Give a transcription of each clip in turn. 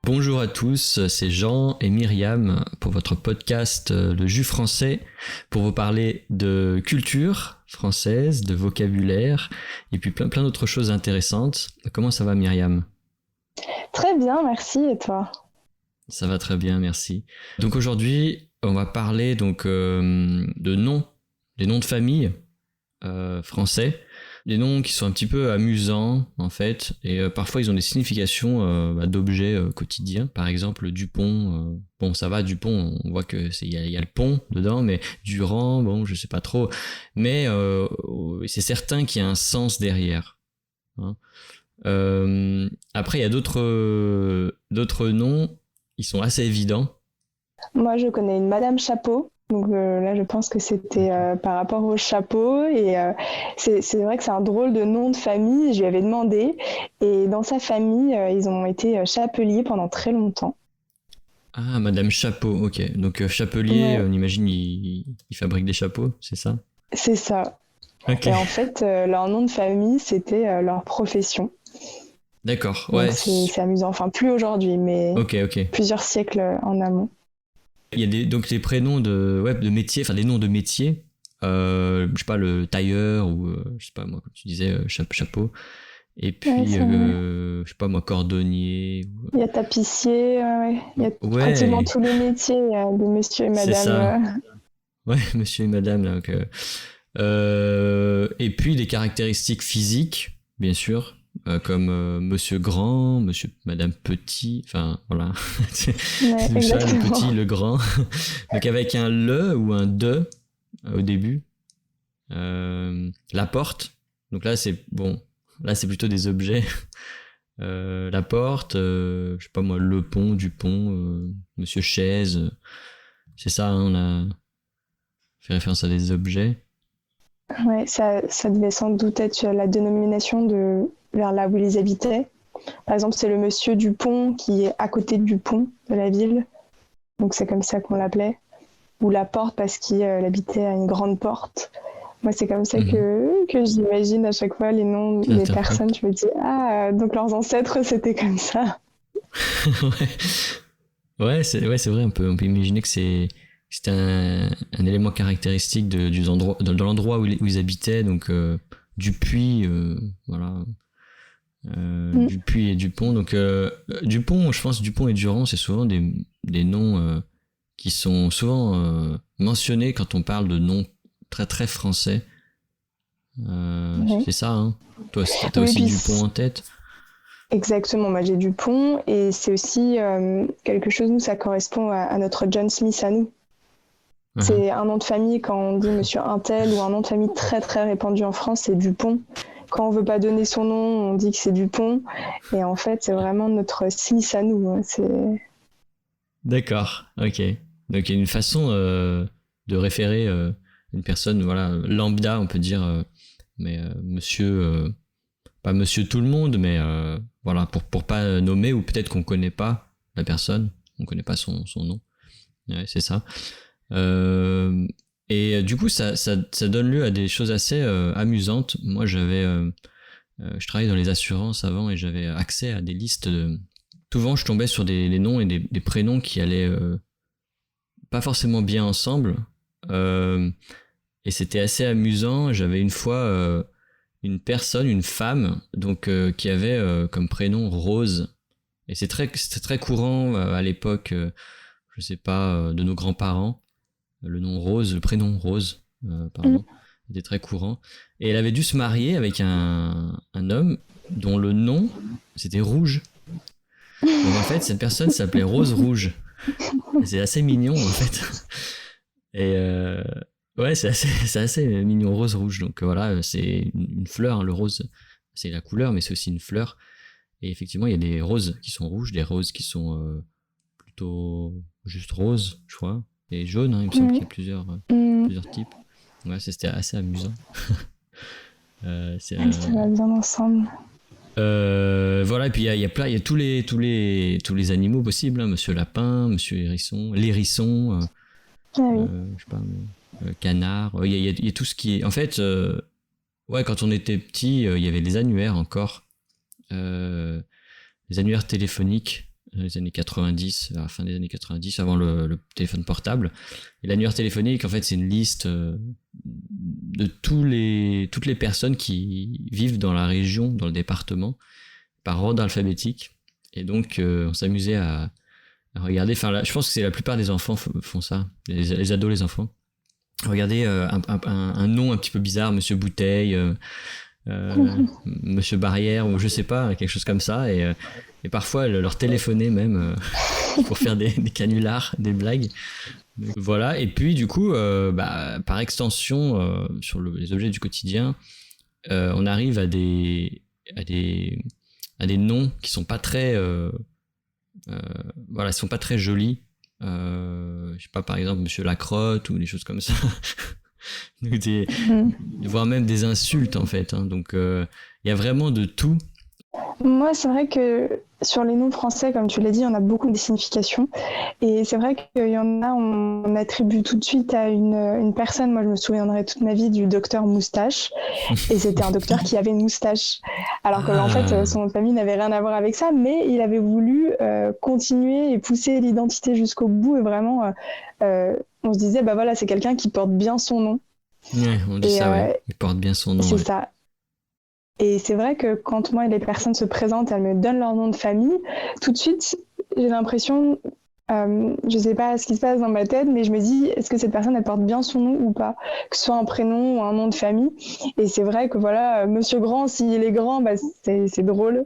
Bonjour à tous, c'est Jean et Myriam pour votre podcast Le Jus français, pour vous parler de culture française, de vocabulaire et puis plein d'autres choses intéressantes. Comment ça va Myriam ? Très bien, merci. Et toi? Ça va très bien, merci. Donc aujourd'hui, on va parler de noms, des noms de famille français. Des noms qui sont un petit peu amusants en fait, et parfois ils ont des significations d'objets quotidiens. Par exemple Dupont, bon ça va, Dupont, on voit que y a le pont dedans, mais Durand, bon je sais pas trop, mais c'est certain qu'il y a un sens derrière. Hein. Après il y a d'autres noms, ils sont assez évidents. Moi, je connais une Madame Chapeau. Donc là, je pense que c'était par rapport au chapeau. Et c'est vrai que c'est un drôle de nom de famille. Je lui avais demandé. Et dans sa famille, ils ont été chapeliers pendant très longtemps. Ah, Madame Chapeau, ok. Donc chapelier, Ouais, on imagine il fabrique des chapeaux, c'est ça? c'est ça. Ok. Et en fait, leur nom de famille, c'était leur profession. D'accord, ouais. Donc c'est amusant. Enfin, plus aujourd'hui, mais Ok, ok. plusieurs siècles en amont. Il y a donc des prénoms de métiers, enfin des noms de métiers. Je sais pas, le tailleur ou je sais pas moi, comme tu disais, chapeau. Et Ouais, puis, c'est vrai. je sais pas moi, cordonnier. Il y a tapissier, ouais, ouais. Il y a pratiquement Ouais, tous les métiers, de monsieur et c'est madame. ça. Ouais, monsieur et madame. Là, donc, et puis des caractéristiques physiques, bien sûr. Comme monsieur grand, monsieur, madame petit, enfin voilà, c'est Ouais, tout ça, le petit, exactement. le grand. Donc avec un le ou un de au début. La porte. Donc là, c'est bon. Là, c'est plutôt des objets. La porte, je sais pas moi, le pont, du pont, Monsieur Chaise. C'est ça, hein, on a fait référence à des objets. Ouais, ça devait sans doute être la dénomination de vers là où ils habitaient. Par exemple, c'est le monsieur du pont qui est à côté du pont de la ville. Donc c'est comme ça qu'on l'appelait. Ou la porte parce qu'il habitait à une grande porte. Moi, c'est comme ça Mhm. que j'imagine à chaque fois les noms Tu des personnes. l'interprètes. Je me dis, ah, donc leurs ancêtres, c'était comme ça. Ouais, c'est vrai. On peut imaginer que c'est un élément caractéristique du endroit, de l'endroit où ils habitaient. Donc du puits, voilà. Mm. Dupuis et Dupont. Donc Dupont, je pense Dupont et Durand, c'est souvent des noms qui sont souvent mentionnés quand on parle de noms très très français. Ouais. C'est ça, hein. Toi, t'as Oui, aussi puis Dupont en tête. exactement. Moi, j'ai du pont et c'est aussi quelque chose, nous, ça correspond à notre John Smith à nous. Uh-huh. C'est un nom de famille, quand on dit monsieur Untel, ou un nom de famille très très répandu en France, c'est Dupont. Quand on veut pas donner son nom, on dit que c'est Dupont. Et en fait, c'est vraiment notre Smith à nous. D'accord, ok. Donc il y a une façon de référer une personne, voilà, lambda, on peut dire, mais monsieur, pas monsieur tout le monde, mais voilà, pour pas nommer, ou peut-être qu'on connaît pas la personne, on connaît pas son nom. Ouais, c'est ça. Euh, et du coup, ça donne lieu à des choses assez amusantes. Moi, je travaillais dans les assurances avant et j'avais accès à des listes. Souvent, je tombais sur des noms et des prénoms qui allaient pas forcément bien ensemble. Euh, et c'était assez amusant. J'avais une fois une personne, une femme, donc qui avait comme prénom Rose. Et c'était très courant à l'époque, je sais pas, de nos grands-parents. Le nom Rose, le prénom Rose, Mm. pardon, était très courant. Et elle avait dû se marier avec un homme dont le nom, c'était Rouge. Donc en fait, cette personne s'appelait Rose Rouge. Et c'est assez mignon en fait. Et ouais, c'est assez mignon, Rose Rouge. Donc voilà, c'est une fleur, hein, le rose, c'est la couleur, mais c'est aussi une fleur. Et effectivement, il y a des roses qui sont rouges, des roses qui sont plutôt juste roses, je crois, et jaunes, hein, il me semble qu'il y Mm. a Mm. plusieurs types. Ouais, c'était assez amusant. C'est, Ouais, ça va bien ensemble. voilà, et puis il y a tous les animaux possibles, hein, Monsieur Lapin, Monsieur Hérisson, l'hérisson, Ah oui. je sais pas, canard. Il y a tout ce qui est. En fait, ouais, quand on était petit, il y avait les annuaires encore, les annuaires téléphoniques. les années 90, à la fin des années 90, avant le téléphone portable. Et l'annuaire téléphonique, en fait, c'est une liste de toutes les personnes qui vivent dans la région, dans le département, par ordre alphabétique. Et donc, on s'amusait à regarder. Enfin, là, je pense que c'est la plupart des enfants font ça, les ados, les enfants. Regardez un nom un petit peu bizarre, Monsieur Bouteille, Monsieur Barrière, ou je sais pas, quelque chose comme ça. Et parfois, leur téléphoner même pour faire des canulars, des blagues. Donc, voilà. Et puis, du coup, par extension, sur les objets du quotidien, on arrive à des noms qui sont pas très sont pas très jolis. Je sais pas, par exemple Monsieur Lacrotte ou des choses comme ça. Donc voire même des insultes en fait, hein. Donc il y a vraiment de tout. Moi, c'est vrai que sur les noms français, comme tu l'as dit, on a beaucoup de significations. Et c'est vrai qu'il y en a, on attribue tout de suite à une personne. Moi, je me souviendrai toute ma vie du docteur Moustache. Et c'était un docteur qui avait une moustache. Alors qu'en fait, son nom de famille n'avait rien à voir avec ça, mais il avait voulu continuer et pousser l'identité jusqu'au bout. Et vraiment, on se disait, bah voilà, c'est quelqu'un qui porte bien son nom. Ouais, on dit ça, ouais. Il porte bien son nom. C'est ça. Et c'est vrai que quand moi les personnes se présentent, elles me donnent leur nom de famille, tout de suite j'ai l'impression, je sais pas ce qui se passe dans ma tête, mais je me dis est-ce que cette personne elle porte bien son nom ou pas, que ce soit un prénom ou un nom de famille. Et c'est vrai que voilà, Monsieur Grand, s'il est grand, bah, c'est drôle.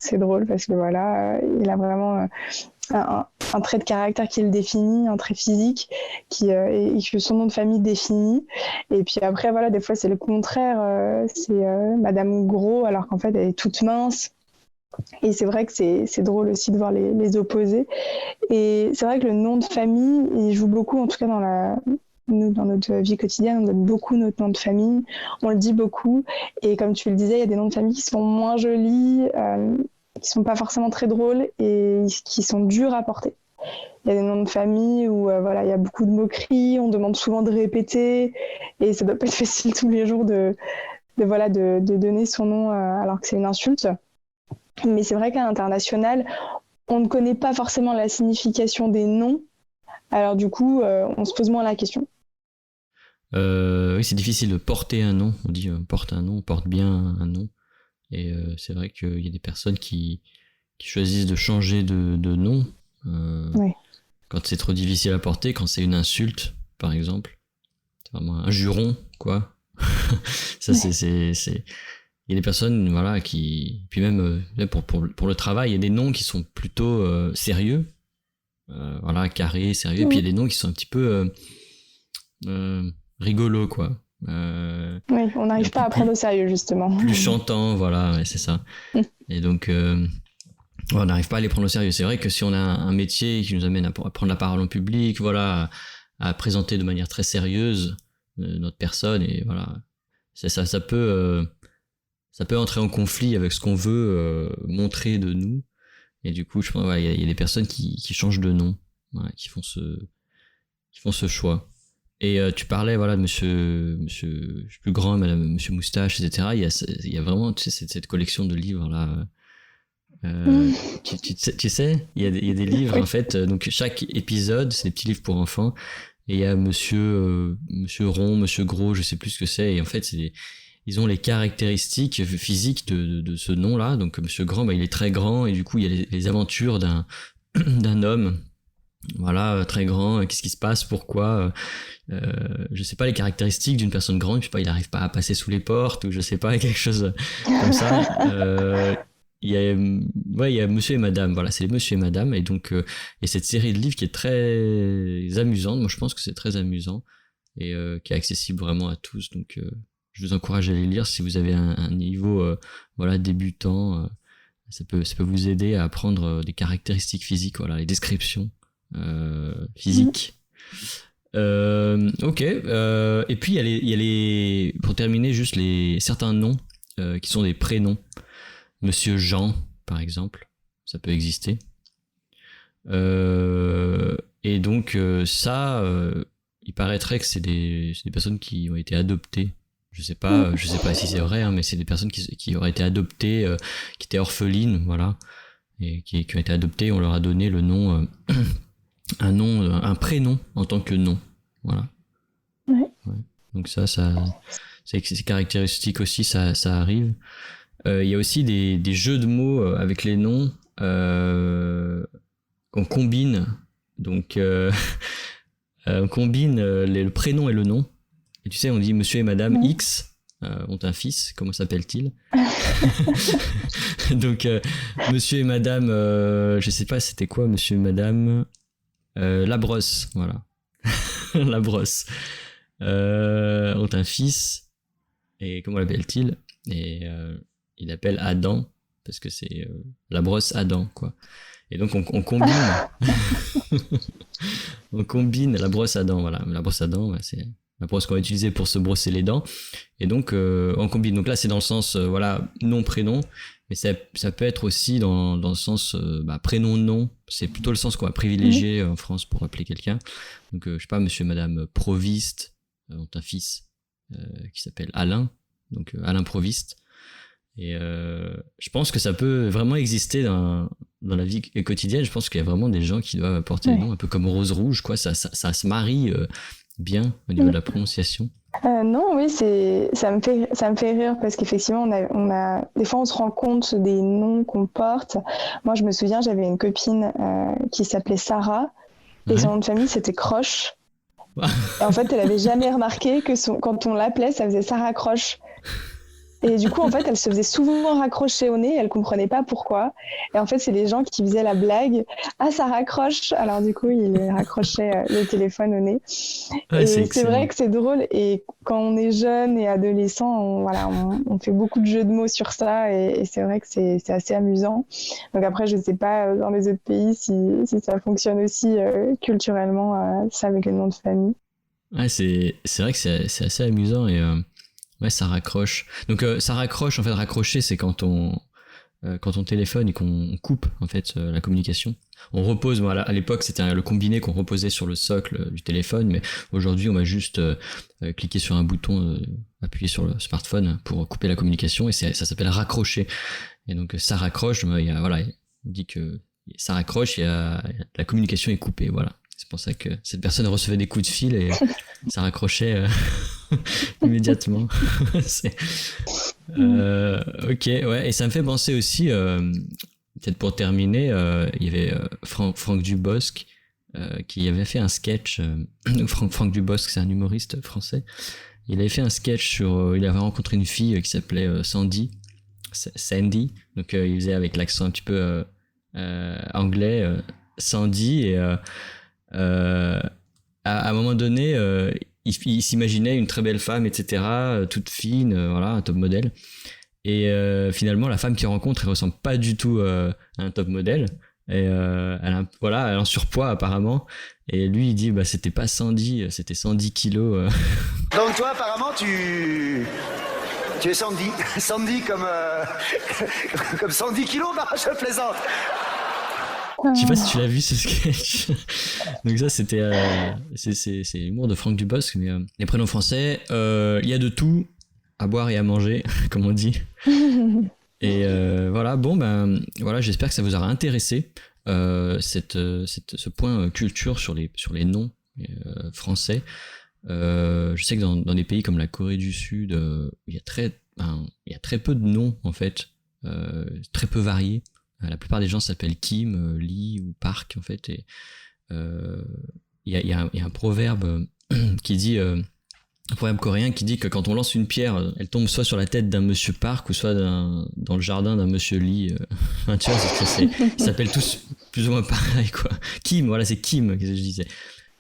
C'est drôle parce que voilà, il a vraiment un trait de caractère qui le définit, un trait physique et que son nom de famille définit. Et puis après, voilà, des fois, c'est le contraire. C'est Madame Gros, alors qu'en fait, elle est toute mince. Et c'est vrai que c'est drôle aussi de voir les opposés. Et c'est vrai que le nom de famille, il joue beaucoup, en tout cas nous, dans notre vie quotidienne, on donne beaucoup notre nom de famille, on le dit beaucoup. Et comme tu le disais, il y a des noms de famille qui sont moins jolis, qui sont pas forcément très drôles et qui sont durs à porter. Il y a des noms de famille où voilà, il y a beaucoup de moqueries, on demande souvent de répéter et ça doit pas être facile tous les jours de donner son nom alors que c'est une insulte. Mais c'est vrai qu'à l'international, on ne connaît pas forcément la signification des noms. Alors du coup, on se pose moins la question. Oui, c'est difficile de porter un nom. On dit porte un nom, on porte bien un nom. Et c'est vrai qu'il y a des personnes qui choisissent de changer de nom Ouais. quand c'est trop difficile à porter, quand c'est une insulte, par exemple. C'est vraiment un juron, quoi. Ça, ouais. Il y a des personnes, voilà, qui... Puis même pour le travail, il y a des noms qui sont plutôt sérieux. Voilà, carré, sérieux. Et puis il y a des noms qui sont un petit peu rigolos, quoi. Oui, on n'arrive pas à prendre au sérieux, justement. Plus chantant, voilà, ouais, c'est ça. Et donc, on n'arrive pas à les prendre au sérieux. C'est vrai que si on a un métier qui nous amène à prendre la parole en public, voilà, à présenter de manière très sérieuse notre personne, et voilà, ça peut entrer en conflit avec ce qu'on veut montrer de nous. Et du coup, je pense, ouais, il y a des personnes qui changent de nom, voilà, qui font ce choix. Et tu parlais, voilà, de monsieur plus grand, madame, monsieur Moustache, etc. Il y a vraiment, tu sais, cette collection de livres là. Tu sais, il y a des livres, oui. En fait. Donc chaque épisode, c'est des petits livres pour enfants. Et il y a monsieur Rond, monsieur Gros, je sais plus ce que c'est. Et en fait, ils ont les caractéristiques physiques de ce nom-là. Donc monsieur Grand, bah, il est très grand, et du coup, il y a les aventures d'un homme. Voilà, très grand, qu'est-ce qui se passe, pourquoi, je sais pas, les caractéristiques d'une personne grande, je sais pas, il arrive pas à passer sous les portes, ou je sais pas, quelque chose comme ça. Il y a monsieur et madame, voilà, c'est les monsieur et madame, et donc, et cette série de livres qui est très amusante, moi je pense que c'est très amusant, et qui est accessible vraiment à tous, donc je vous encourage à les lire si vous avez un niveau, voilà, débutant, ça peut vous aider à apprendre des caractéristiques physiques, voilà, les descriptions physique. Ok. Et puis il y a les pour terminer juste certains noms qui sont des prénoms. Monsieur Jean, par exemple, ça peut exister. Et donc ça, il paraîtrait que c'est des personnes qui ont été adoptées. Je sais pas si c'est vrai, hein, mais c'est des personnes qui auraient été adoptées, qui étaient orphelines, voilà. et qui ont été adoptés. On leur a donné le nom, un prénom en tant que nom. Voilà. Ouais. Donc ça c'est caractéristique aussi, ça arrive. Il y a aussi des jeux de mots avec les noms qu'on combine. Donc on combine le prénom et le nom. Et tu sais, on dit monsieur et madame X ont un fils, comment s'appelle-t-il? Donc monsieur et madame, je sais pas c'était quoi monsieur et madame, Labrosse, voilà. Labrosse ont un fils, et comment l'appelle-t-il? Et il appelle Adam parce que c'est la brosse Adam, quoi. Et donc on combine on combine la brosse à dents, voilà. La brosse à dents, c'est la brosse qu'on va utiliser pour se brosser les dents, et donc on combine. Donc là c'est dans le sens voilà, nom prénom, mais ça peut être aussi dans le sens prénom nom. C'est plutôt le sens qu'on va privilégier en France pour appeler quelqu'un. Donc je sais pas, monsieur et madame Proviste ont un fils qui s'appelle Alain, donc Alain Proviste. Et je pense que ça peut vraiment exister dans la vie quotidienne. Je pense qu'il y a vraiment des gens qui doivent porter des noms un peu comme Rose Rouge, quoi. Ça se marie bien au niveau de la prononciation. Non, oui, ça me fait rire parce qu'effectivement, des fois, on se rend compte des noms qu'on porte. Moi, je me souviens, j'avais une copine qui s'appelait Sarah et son nom de famille, c'était Croche. Et en fait, elle avait jamais remarqué que quand on l'appelait, ça faisait Sarah Croche. Et du coup, en fait, elle se faisait souvent raccrocher au nez, elle comprenait pas pourquoi. Et en fait, c'est les gens qui faisaient la blague. Ah, ça raccroche. Alors du coup, ils raccrochaient le téléphone au nez. Ouais, et c'est vrai que c'est drôle. Et quand on est jeune et adolescent, on fait beaucoup de jeux de mots sur ça. Et c'est vrai que c'est assez amusant. Donc après, je sais pas dans les autres pays si ça fonctionne aussi culturellement, ça avec les noms de famille. Ouais, c'est vrai que c'est assez amusant, et ouais, ça raccroche. Donc ça raccroche, en fait, raccrocher, c'est quand on téléphone et qu'on coupe en fait la communication. On repose, voilà, à l'époque c'était le combiné qu'on reposait sur le socle du téléphone, mais aujourd'hui on va juste cliquer sur un bouton, appuyer sur le smartphone pour couper la communication, et ça s'appelle raccrocher. Et donc ça raccroche, on dit que ça raccroche, la communication est coupée, voilà. C'est pour ça que cette personne recevait des coups de fil et ça raccrochait immédiatement. Ok, ouais, et ça me fait penser aussi, peut-être pour terminer, il y avait Franck Dubosc qui avait fait un sketch. Franck Dubosc, c'est un humoriste français. Il avait fait un sketch il avait rencontré une fille qui s'appelait Sandy. Donc il faisait avec l'accent un petit peu anglais, Sandy, et à un moment donné, il s'imaginait une très belle femme, etc., toute fine, voilà, un top modèle. Et finalement, la femme qu'il rencontre, elle ressemble pas du tout à un top modèle. Et elle a un surpoids apparemment. Et lui, il dit, c'était pas 110, c'était 110 kilos. Donc toi, apparemment, tu es Sandy. Sandy comme 110 kilos, je plaisante. Je sais pas si tu l'as vu, ce sketch. Donc ça, c'était c'est l'humour de Franck Dubosc, mais les prénoms français, il y a de tout à boire et à manger, comme on dit. Et voilà, voilà, j'espère que ça vous aura intéressé, ce point culture sur les noms français. Je sais que dans des pays comme la Corée du Sud, il y a très peu de noms en fait, très peu variés. La plupart des gens s'appellent Kim, Lee ou Park en fait, et il y a un proverbe qui dit, un proverbe coréen qui dit que quand on lance une pierre, elle tombe soit sur la tête d'un monsieur Park ou soit dans le jardin d'un monsieur Lee. Enfin, tu vois, ils s'appellent tous plus ou moins pareil, quoi. Kim, voilà, c'est Kim que je disais.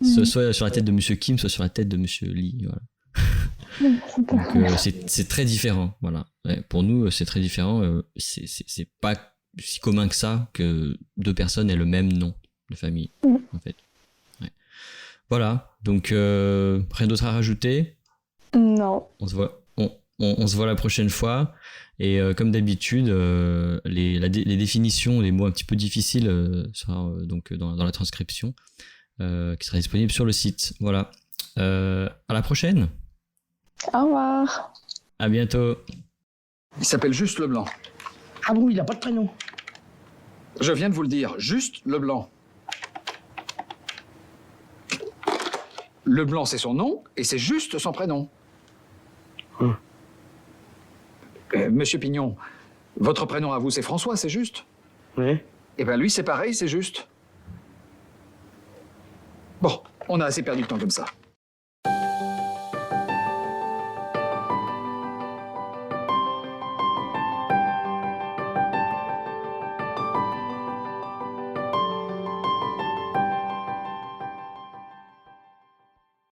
Soit sur la tête de monsieur Kim, soit sur la tête de monsieur Lee, voilà. Donc c'est très différent, voilà. Ouais, pour nous, c'est très différent. C'est pas si commun que ça que deux personnes aient le même nom de famille, en fait. Ouais. Voilà, donc rien d'autre à rajouter? Non. On se voit la prochaine fois, et comme d'habitude, les définitions des mots un petit peu difficiles sera donc dans la transcription qui sera disponible sur le site. Voilà. À la prochaine. Au revoir. À bientôt. Il s'appelle juste Leblanc. Ah bon, il n'a pas de prénom? Je viens de vous le dire, juste Leblanc. Leblanc, c'est son nom, et c'est juste son prénom. Monsieur Pignon, votre prénom à vous, c'est François, c'est juste? Oui. Eh bien, lui, c'est pareil, c'est juste. Bon, on a assez perdu de temps comme ça.